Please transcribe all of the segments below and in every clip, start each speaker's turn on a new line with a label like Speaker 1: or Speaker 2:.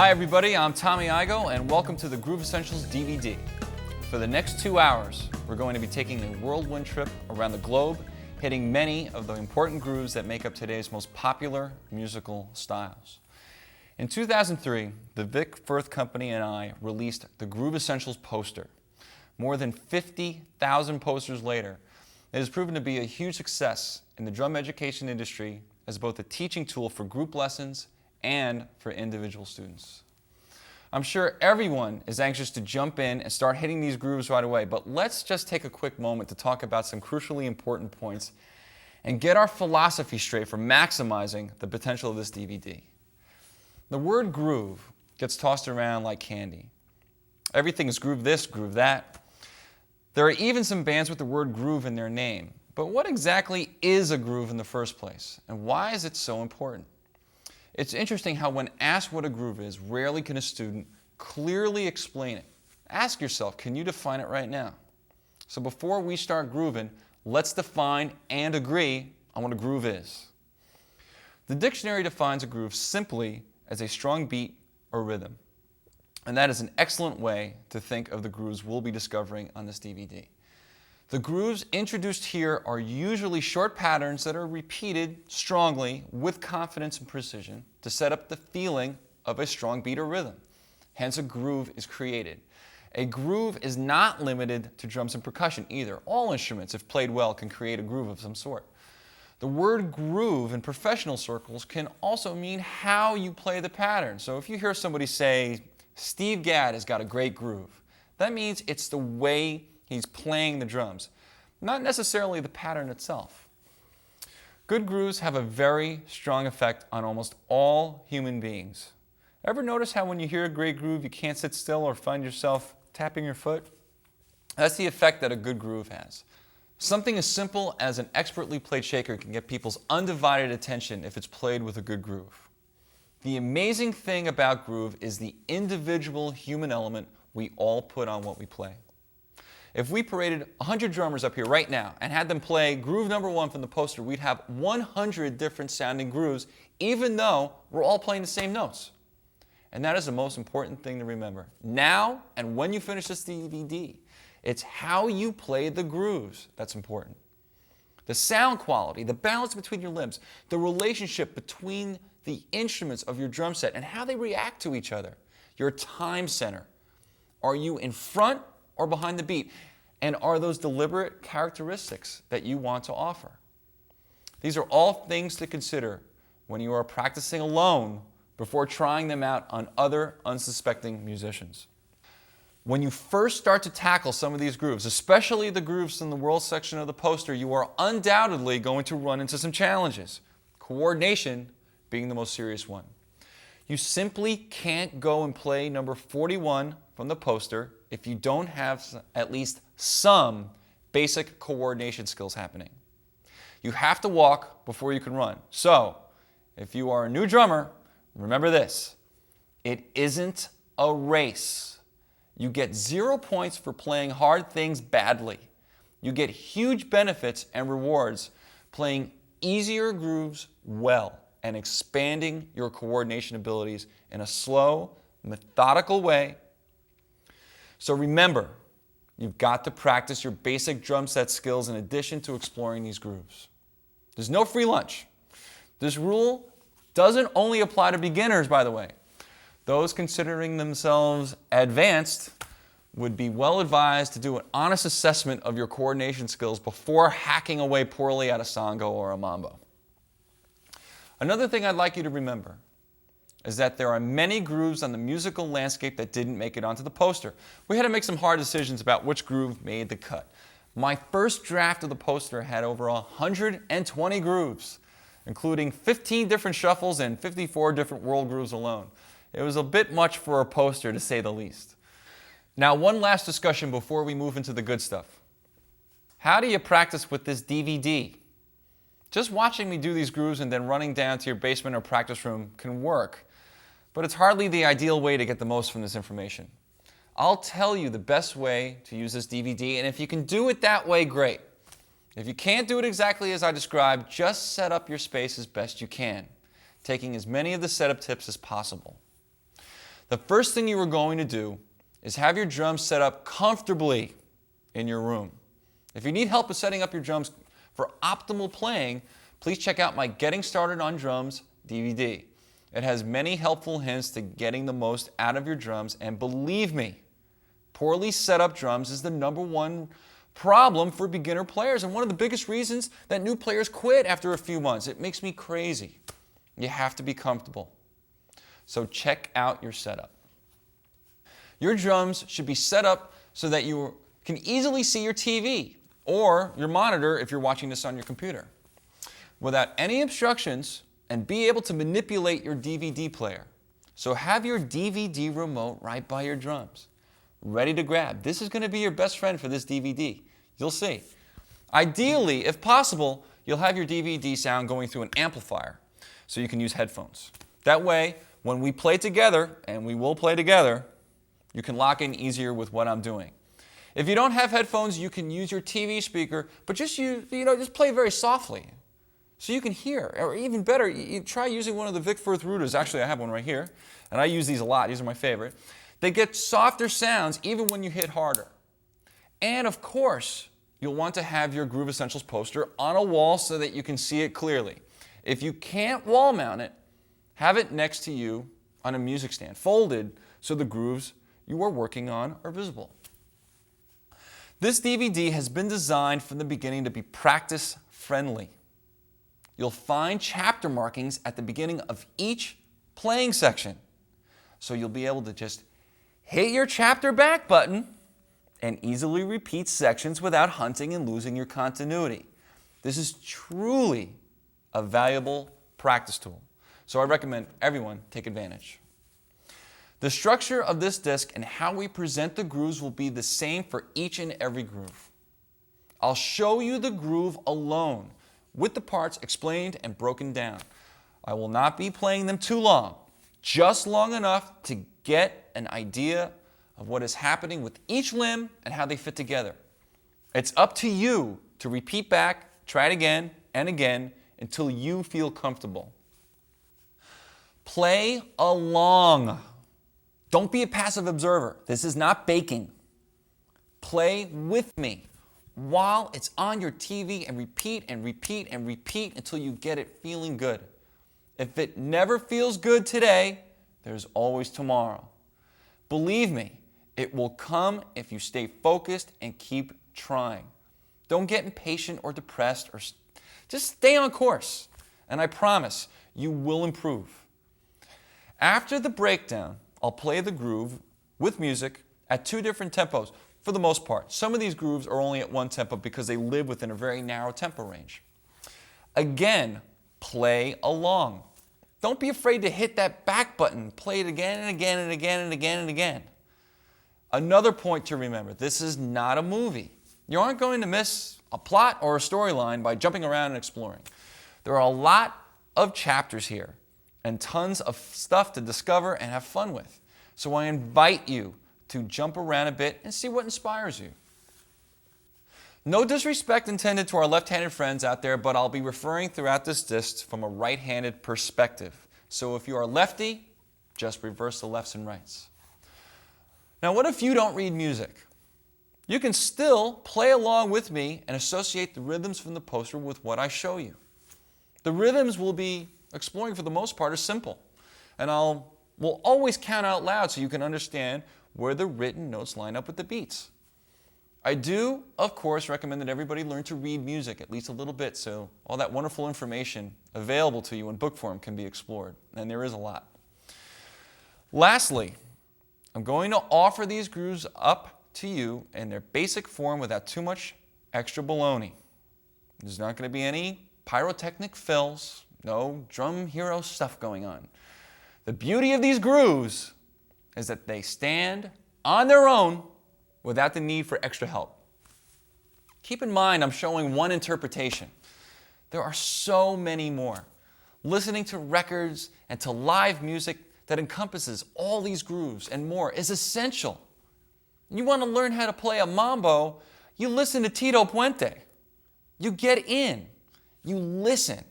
Speaker 1: Hi everybody, I'm Tommy Igoe and welcome to the Groove Essentials DVD. For the next 2 hours, we're going to be taking a whirlwind trip around the globe, hitting many of the important grooves that make up today's most popular musical styles. In 2003, the Vic Firth Company and I released the Groove Essentials poster. More than 50,000 posters later, it has proven to be a huge success in the drum education industry as both a teaching tool for group lessons and for individual students. I'm sure everyone is anxious to jump in and start hitting these grooves right away, but let's just take a quick moment to talk about some crucially important points and get our philosophy straight for maximizing the potential of this DVD. The word groove gets tossed around like candy. Everything is groove this, groove that. There are even some bands with the word groove in their name, but what exactly is a groove in the first place, and why is it so important? It's interesting how when asked what a groove is, rarely can a student clearly explain it. Ask yourself, can you define it right now? So before we start grooving, let's define and agree on what a groove is. The dictionary defines a groove simply as a strong beat or rhythm. And that is an excellent way to think of the grooves we'll be discovering on this DVD. The grooves introduced here are usually short patterns that are repeated strongly with confidence and precision to set up the feeling of a strong beat or rhythm. Hence, a groove is created. A groove is not limited to drums and percussion either. All instruments, if played well, can create a groove of some sort. The word groove in professional circles can also mean how you play the pattern. So if you hear somebody say, Steve Gadd has got a great groove, that means it's the way he's playing the drums, not necessarily the pattern itself. Good grooves have a very strong effect on almost all human beings. Ever notice how when you hear a great groove, you can't sit still or find yourself tapping your foot? That's the effect that a good groove has. Something as simple as an expertly played shaker can get people's undivided attention if it's played with a good groove. The amazing thing about groove is the individual human element we all put on what we play. If we paraded 100 drummers up here right now and had them play groove number 1 from the poster, we'd have 100 different sounding grooves, even though we're all playing the same notes. And that is the most important thing to remember. Now and when you finish this DVD, it's how you play the grooves that's important. The sound quality, the balance between your limbs, the relationship between the instruments of your drum set and how they react to each other, your time center. Are you in front or behind the beat? And are those deliberate characteristics that you want to offer? These are all things to consider when you are practicing alone before trying them out on other unsuspecting musicians. When you first start to tackle some of these grooves, especially the grooves in the world section of the poster, you are undoubtedly going to run into some challenges, coordination being the most serious one. You simply can't go and play number 41 from the poster if you don't have at least some basic coordination skills happening. You have to walk before you can run. So, if you are a new drummer, remember this: it isn't a race. You get 0 points for playing hard things badly. You get huge benefits and rewards playing easier grooves well and expanding your coordination abilities in a slow, methodical way. So remember, you've got to practice your basic drum set skills in addition to exploring these grooves. There's no free lunch. This rule doesn't only apply to beginners, by the way. Those considering themselves advanced would be well advised to do an honest assessment of your coordination skills before hacking away poorly at a sango or a mambo. Another thing I'd like you to remember is that there are many grooves on the musical landscape that didn't make it onto the poster. We had to make some hard decisions about which groove made the cut. My first draft of the poster had over 120 grooves, including 15 different shuffles and 54 different world grooves alone. It was a bit much for a poster, to say the least. Now, one last discussion before we move into the good stuff. How do you practice with this DVD? Just watching me do these grooves and then running down to your basement or practice room can work, but it's hardly the ideal way to get the most from this information. I'll tell you the best way to use this DVD, and if you can do it that way, great. If you can't do it exactly as I described, just set up your space as best you can, taking as many of the setup tips as possible. The first thing you are going to do is have your drums set up comfortably in your room. If you need help with setting up your drums for optimal playing, please check out my Getting Started on Drums DVD. It has many helpful hints to getting the most out of your drums, and believe me, poorly set up drums is the #1 problem for beginner players and one of the biggest reasons that new players quit after a few months. It makes me crazy. You have to be comfortable. So check out your setup. Your drums should be set up so that you can easily see your TV or your monitor if you're watching this on your computer without any obstructions, and be able to manipulate your DVD player. So have your DVD remote right by your drums, ready to grab. This is going to be your best friend for this DVD. You'll see. Ideally, if possible, you'll have your DVD sound going through an amplifier so you can use headphones. That way, when we play together, and we will play together, you can lock in easier with what I'm doing. If you don't have headphones, you can use your TV speaker, but just play very softly so you can hear. Or even better, you try using one of the Vic Firth routers. Actually, I have one right here, and I use these a lot. These are my favorite. They get softer sounds even when you hit harder. And of course, you'll want to have your Groove Essentials poster on a wall so that you can see it clearly. If you can't wall mount it, have it next to you on a music stand, folded so the grooves you are working on are visible. This DVD has been designed from the beginning to be practice-friendly. You'll find chapter markings at the beginning of each playing section, so you'll be able to just hit your chapter back button and easily repeat sections without hunting and losing your continuity. This is truly a valuable practice tool, so I recommend everyone take advantage. The structure of this disc and how we present the grooves will be the same for each and every groove. I'll show you the groove alone, with the parts explained and broken down. I will not be playing them too long, just long enough to get an idea of what is happening with each limb and how they fit together. It's up to you to repeat back, try it again and again until you feel comfortable. Play along. Don't be a passive observer. This is not baking. Play with me while it's on your TV and repeat and repeat and repeat until you get it feeling good. If it never feels good today, there's always tomorrow. Believe me, it will come if you stay focused and keep trying. Don't get impatient or depressed, or just stay on course, and I promise you will improve. After the breakdown, I'll play the groove with music at 2 different tempos. For the most part, some of these grooves are only at 1 tempo because they live within a very narrow tempo range. Again, play along. Don't be afraid to hit that back button. Play it again and again and again and again and again. Another point to remember, this is not a movie. You aren't going to miss a plot or a storyline by jumping around and exploring. There are a lot of chapters here and tons of stuff to discover and have fun with. So I invite you to jump around a bit and see what inspires you. No disrespect intended to our left-handed friends out there, but I'll be referring throughout this disc from a right-handed perspective. So if you are lefty, just reverse the lefts and rights. Now, what if you don't read music? You can still play along with me and associate the rhythms from the poster with what I show you. The rhythms we'll be exploring for the most part are simple, and we'll always count out loud so you can understand where the written notes line up with the beats. I do, of course, recommend that everybody learn to read music at least a little bit so all that wonderful information available to you in book form can be explored, and there is a lot. Lastly, I'm going to offer these grooves up to you in their basic form without too much extra baloney. There's not going to be any pyrotechnic fills, no drum hero stuff going on. The beauty of these grooves is that they stand on their own without the need for extra help. Keep in mind, I'm showing one interpretation. There are so many more. Listening to records and to live music that encompasses all these grooves and more is essential. You want to learn how to play a mambo, you listen to Tito Puente. You get in, you listen,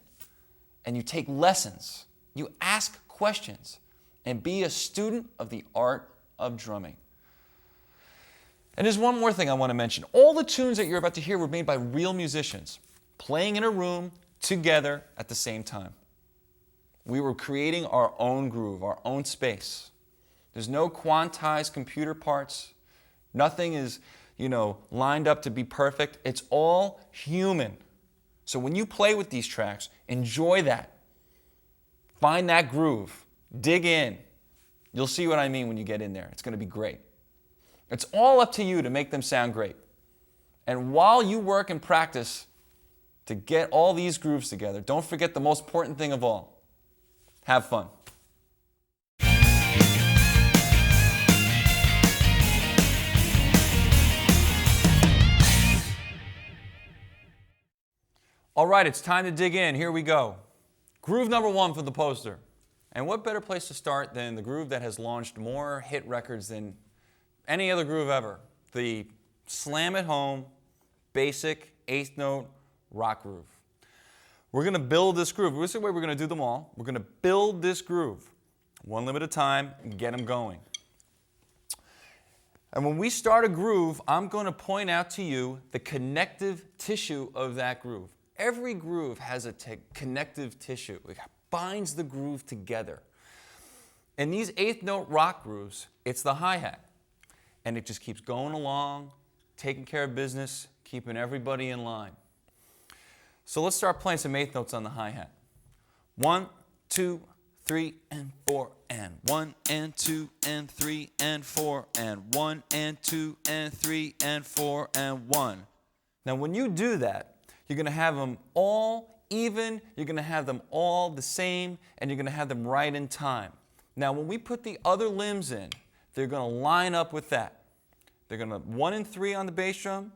Speaker 1: and you take lessons. You ask questions. and be a student of the art of drumming. And there's one more thing I want to mention. All the tunes that you're about to hear were made by real musicians, playing in a room together at the same time. We were creating our own groove, our own space. There's no quantized computer parts. Nothing is, lined up to be perfect. It's all human. So when you play with these tracks, enjoy that. Find that groove. Dig in. You'll see what I mean when you get in there. It's going to be great. It's all up to you to make them sound great. And while you work and practice to get all these grooves together, don't forget the most important thing of all. Have fun. All right, it's time to dig in. Here we go. Groove number 1 for the poster. And what better place to start than the groove that has launched more hit records than any other groove ever? The slam it home, basic 8th note rock groove. We're going to build this groove. This is the way we're going to do them all. We're going to build this groove one limb at a time and get them going. And when we start a groove, I'm going to point out to you the connective tissue of that groove. Every groove has a connective tissue. It binds the groove together. In these 8th note rock grooves, it's the hi-hat. And it just keeps going along, taking care of business, keeping everybody in line. So let's start playing some 8th notes on the hi-hat. 1, 2, 3, and 4, and 1, and 2, and 3, and 4, and 1, and 2, and 3, and 4, and 1. Now when you do that, you're going to have them all even, you're going to have them all the same, and you're going to have them right in time. Now when we put the other limbs in, they're going to line up with that. They're going to 1 and 3 on the bass drum,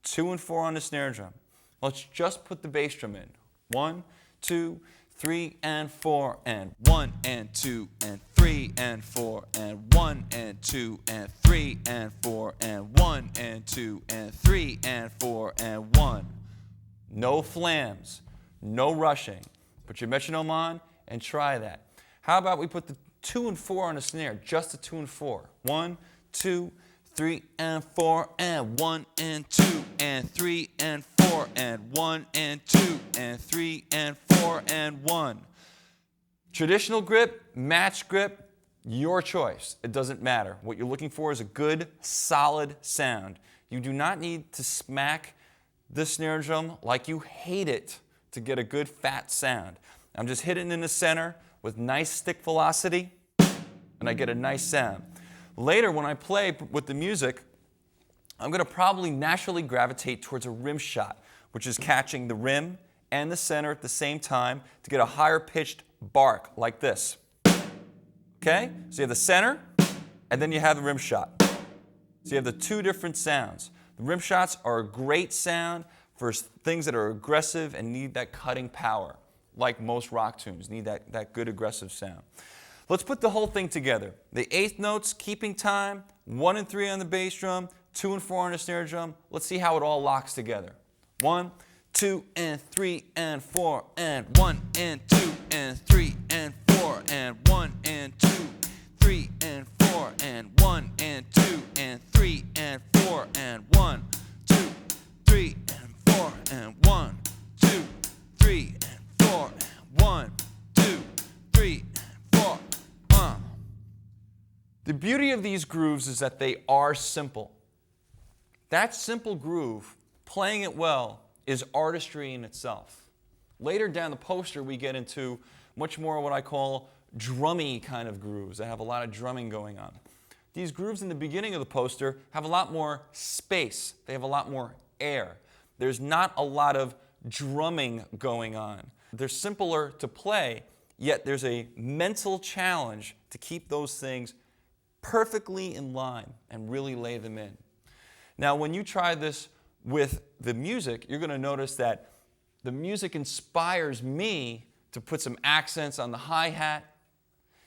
Speaker 1: 2 and 4 on the snare drum. Let's just put the bass drum in. 1, 2, 3, and 4, and 1, and 2, and 3, and 4, and 1, and 2, and 3, and 4, and 1, and 2, and 3, and 4, and 1. No flams, no rushing. Put your metronome on and try that. How about we put the 2 and 4 on the snare, just the 2 and 4. 1, 2, 3, and 4, and 1, and 2, and 3, and 4, and 1, and 2, and 3, and 4, and 1. Traditional grip, match grip, your choice. It doesn't matter. What you're looking for is a good, solid sound. You do not need to smack the snare drum like you hate it to get a good, fat sound. I'm just hitting in the center with nice stick velocity, and I get a nice sound. Later, when I play with the music, I'm going to probably naturally gravitate towards a rim shot, which is catching the rim and the center at the same time to get a higher pitched bark like this. Okay? So you have the center, and then you have the rim shot. So you have the 2 different sounds. The rim shots are a great sound for things that are aggressive and need that cutting power, like most rock tunes, need that good aggressive sound. Let's put the whole thing together. The 8th notes, keeping time, 1 and 3 on the bass drum, 2 and 4 on the snare drum. Let's see how it all locks together. 1, 2, and 3, and 4, and 1, and 2, and 3, and 4, and 1, and 2, 3, and 4, and 1, and 2, and 3, and 4, and 1, 2, 3, and 4, and 1, 2, 3, and 4, and 1, 2, 3, and 4. The beauty of these grooves is that they are simple. That simple groove, playing it well, is artistry in itself. Later down the poster, we get into much more what I call drummy kind of grooves that have a lot of drumming going on. These grooves in the beginning of the poster have a lot more space. They have a lot more air. There's not a lot of drumming going on. They're simpler to play, yet there's a mental challenge to keep those things perfectly in line and really lay them in. Now, when you try this with the music, you're going to notice that the music inspires me to put some accents on the hi-hat,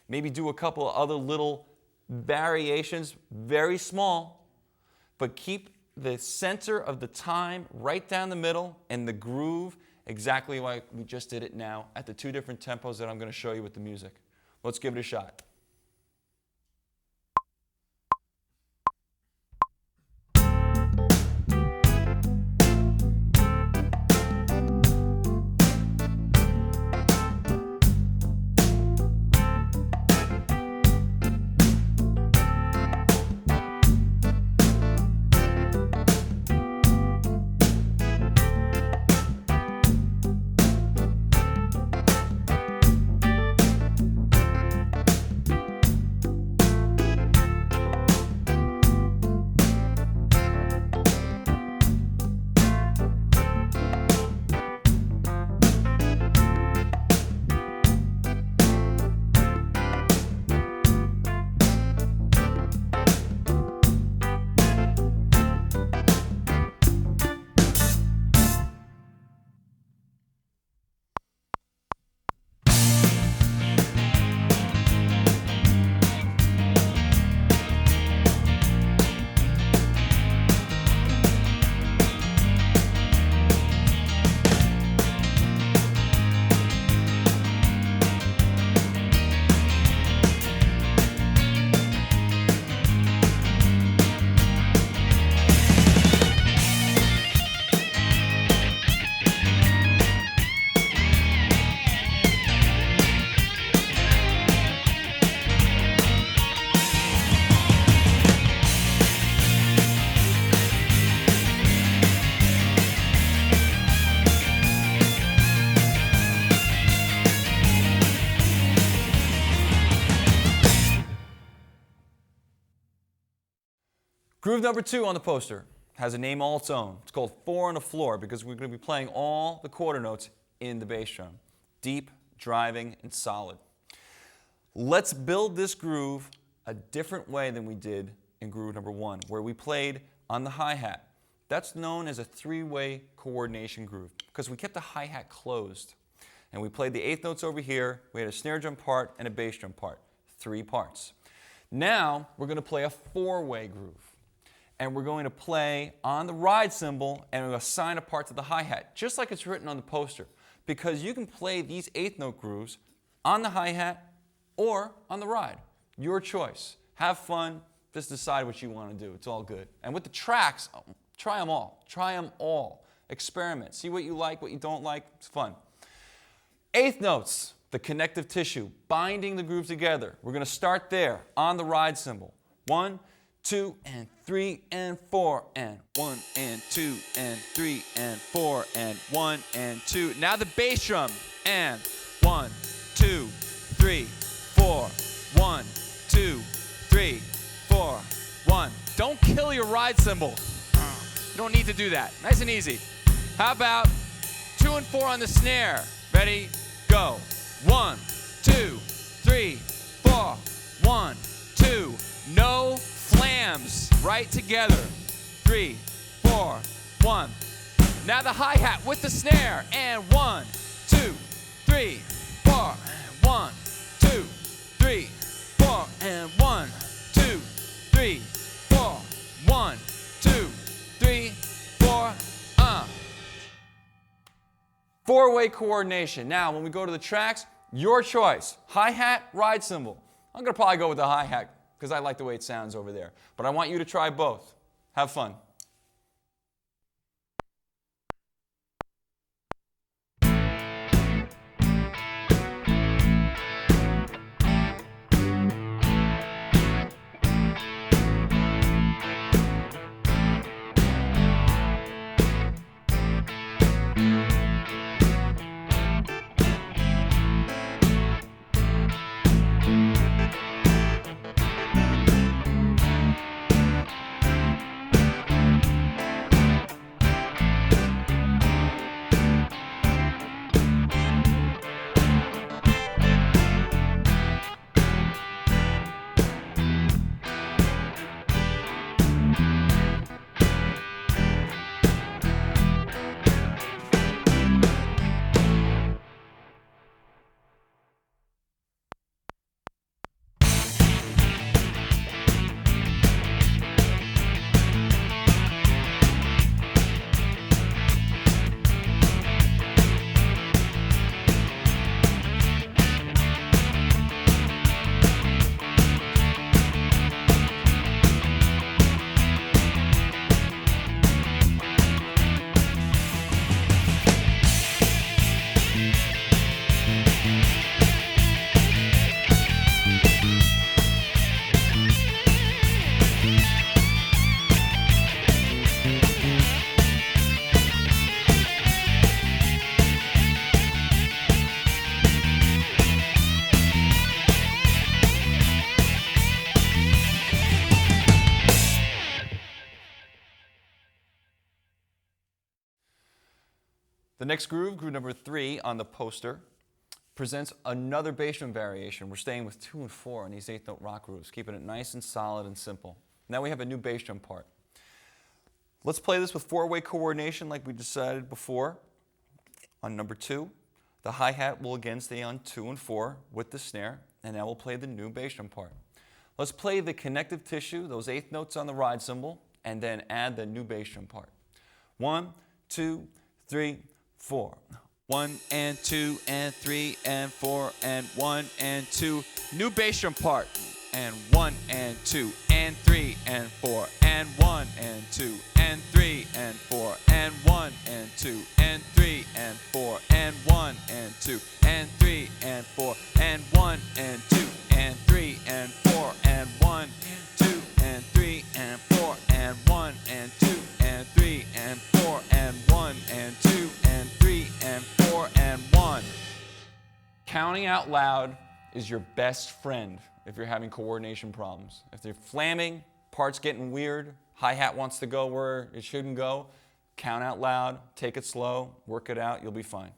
Speaker 1: maybe do a couple of other little variations, very small, but keep the center of the time right down the middle and the groove exactly like we just did it now at the 2 different tempos that I'm going to show you with the music. Let's give it a shot. Groove number 2 on the poster has a name all its own. It's called 4 on the Floor because we're going to be playing all the quarter notes in the bass drum. Deep, driving, and solid. Let's build this groove a different way than we did in groove number 1, where we played on the hi-hat. That's known as a 3-way coordination groove because we kept the hi-hat closed. And we played the 8th notes over here. We had a snare drum part and a bass drum part. 3 parts. Now we're going to play a 4-way groove. And we're going to play on the ride cymbal and we're going to assign a part to the hi-hat, just like it's written on the poster. Because you can play these 8th note grooves on the hi-hat or on the ride. Your choice. Have fun. Just decide what you want to do. It's all good. And with the tracks, try them all. Try them all. Experiment. See what you like, what you don't like. It's fun. 8th notes, the connective tissue, binding the groove together. We're going to start there on the ride cymbal. 1, 2, and 3, and 4, and 1, and 2, and 3, and 4, and 1, and 2. Now the bass drum, and 1, 2, 3, 4, 1, 2, 3, 4, 1. Don't kill your ride cymbal. You don't need to do that. Nice and easy. How about 2 and 4 on the snare? Ready, go. 1, 2, 3, 4, 1, 2. No flams, right together. 3, 4, 1. Now the hi-hat with the snare, and 1, 2, 3, 4, 1, 2, 3, 4, and 1, 2, 3, 4, 1, 2, 3, 4. 4-way coordination. Now, when we go to the tracks, your choice. Hi-hat, ride cymbal. I'm going to probably go with the hi-hat because I like the way it sounds over there. But I want you to try both. Have fun. The next groove, groove number 3 on the poster, presents another bass drum variation. We're staying with 2 and 4 on these 8th note rock grooves, keeping it nice and solid and simple. Now we have a new bass drum part. Let's play this with 4-way coordination like we decided before. On number 2, the hi-hat will again stay on 2 and 4 with the snare, and now we'll play the new bass drum part. Let's play the connective tissue, those 8th notes on the ride cymbal, and then add the new bass drum part. 1, 2, 3, 4. 1 and 2 and 3 and 4 and 1 and 2. New bass drum part. And 1 and 2 and 3 and 4 and 1 and 2 and 3 and 4 and 1 and 2 and 3 and 4 and 1 and 2 and 3 and 4 and 1 and 2 and 3 and 4 and 1 and 2 and 3 and 4 and 1 and 2 and 3 and 4 and 1 and 2 and 3 and 4 and 1. Counting out loud is your best friend if you're having coordination problems. If they're flamming, parts getting weird, Hi-hat wants to go where it shouldn't go. Count out loud, take it slow, work it out, you'll be fine.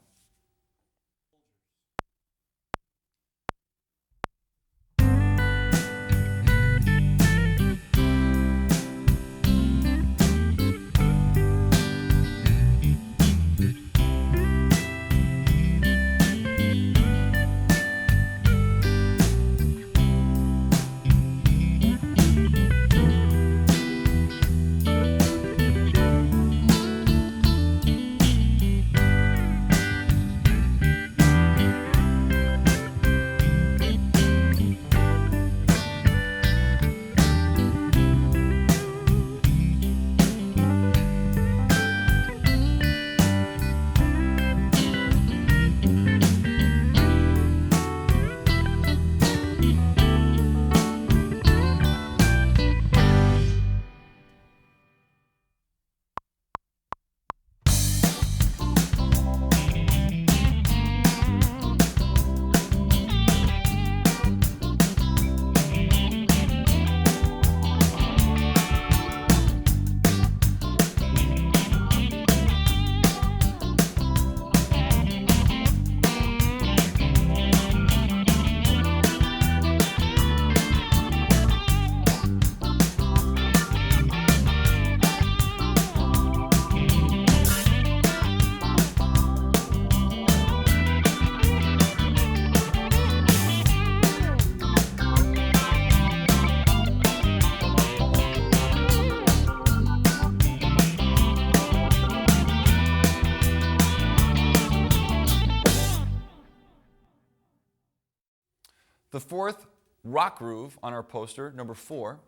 Speaker 1: The fourth rock groove on our poster, number 4,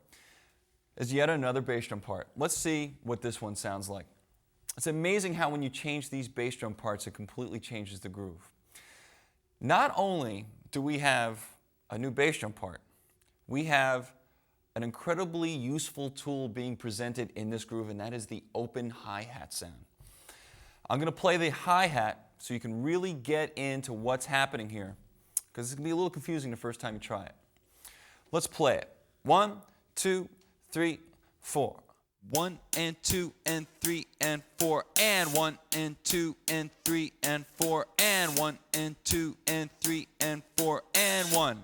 Speaker 1: is yet another bass drum part. Let's see what this one sounds like. It's amazing how when you change these bass drum parts, it completely changes the groove. Not only do we have a new bass drum part, we have an incredibly useful tool being presented in this groove, and that is the open hi-hat sound. I'm going to play the hi-hat so you can really get into what's happening here, because it's going to be a little confusing the first time you try it. Let's play it. 1, 2, 3, 4. 1 and 2 and 3 and 4 and 1 and 2 and 3 and 4 and 1 and 2 and 3 and 4 and 1.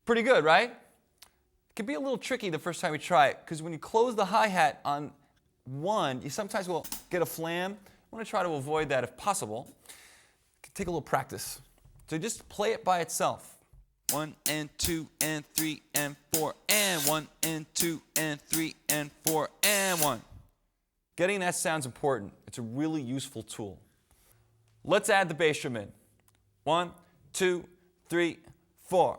Speaker 1: Pretty good, right? It can be a little tricky the first time you try it, because when you close the hi-hat on 1, you sometimes will get a flam. I want to try to avoid that if possible. It can take a little practice. So just play it by itself. 1 and 2 and 3 and 4 and 1 and 2 and 3 and 4 and 1. Getting that sound's important. It's a really useful tool. Let's add the bass drum in. 1, 2, 3, 4.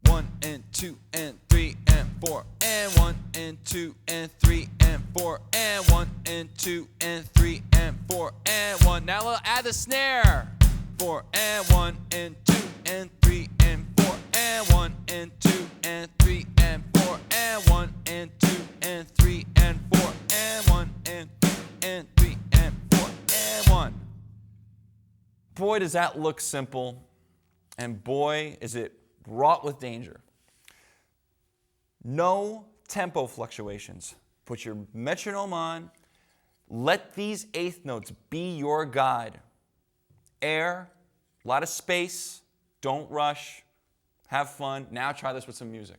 Speaker 1: 1 and 2 and 3 and 4 and 1 and 2 and 3 and 4 and 1 and 2 and 3 and 4 and 1. Now we'll add the snare. 4 and 1 and 2 and 3 and 4 and 1 and 2 and 3 and 4 and 1 and 2 and 3 and 4 and 1 and 2 and 3 and 4 and 1. Boy, does that look simple, and boy, is it wrought with danger. No tempo fluctuations. Put your metronome on. Let these eighth notes be your guide. Air, a lot of space, don't rush, have fun. Now try this with some music.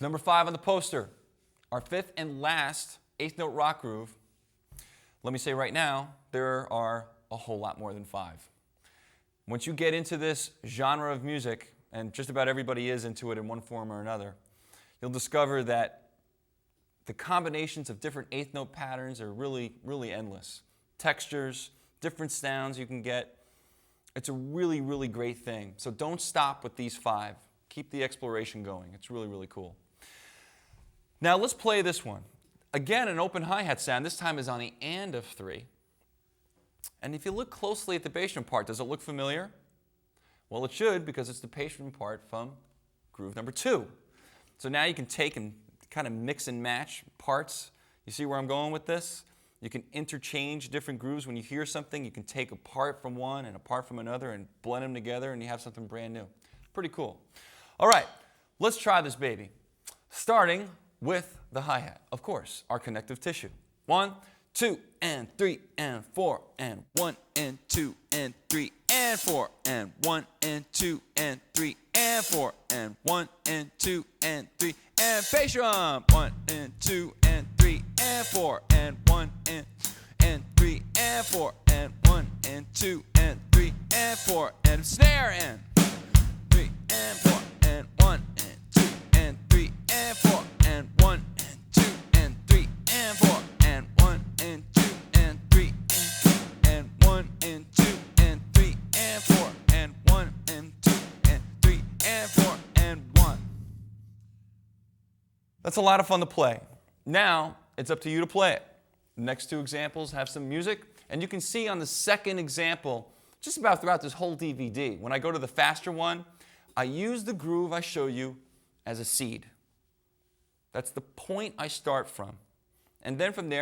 Speaker 1: Number 5 on the poster, our 5th and last 8th note rock groove. Let me say right now, there are a whole lot more than 5. Once you get into this genre of music, and just about everybody is into it in one form or another, you'll discover that the combinations of different 8th note patterns are really, really endless. Textures, different sounds you can get. It's a really, really great thing. So don't stop with these 5. Keep the exploration going. It's really, really cool. Now let's play this one. Again, an open hi-hat sound. This time is on the and of 3. And if you look closely at the bass drum part, does it look familiar? Well, it should, because it's the bass drum part from groove number 2. So now you can take and kind of mix and match parts. You see where I'm going with this? You can interchange different grooves. When you hear something, you can take a part from one and a part from another and blend them together, and you have something brand new. Pretty cool. All right, let's try this baby. Starting with the hi-hat, of course, our connective tissue. 1, 2, and 3, and 4, and 1, and 2, and 3, and 4, and 1, and 2, and 3, and 4, and 1, and 2, and 3, and bass drum. 1, and 2, and 3, and 4, and 1, and 3, and 4, and 1, and 2, and 3, and 4, and snare, and 3, and 4, and 1, and 2, and 3, and 4, and 1, and 2, and 3, and 4, and 1, and 2, and 3, and 1, and 2, and 3, and 4, and 1, and 2, and 3, and 4, and 1. That's a lot of fun to play. Now, it's up to you to play it. The next 2 examples have some music, and you can see on the second example, just about throughout this whole DVD, when I go to the faster one, I use the groove I show you as a seed. That's the point I start from. And then from there,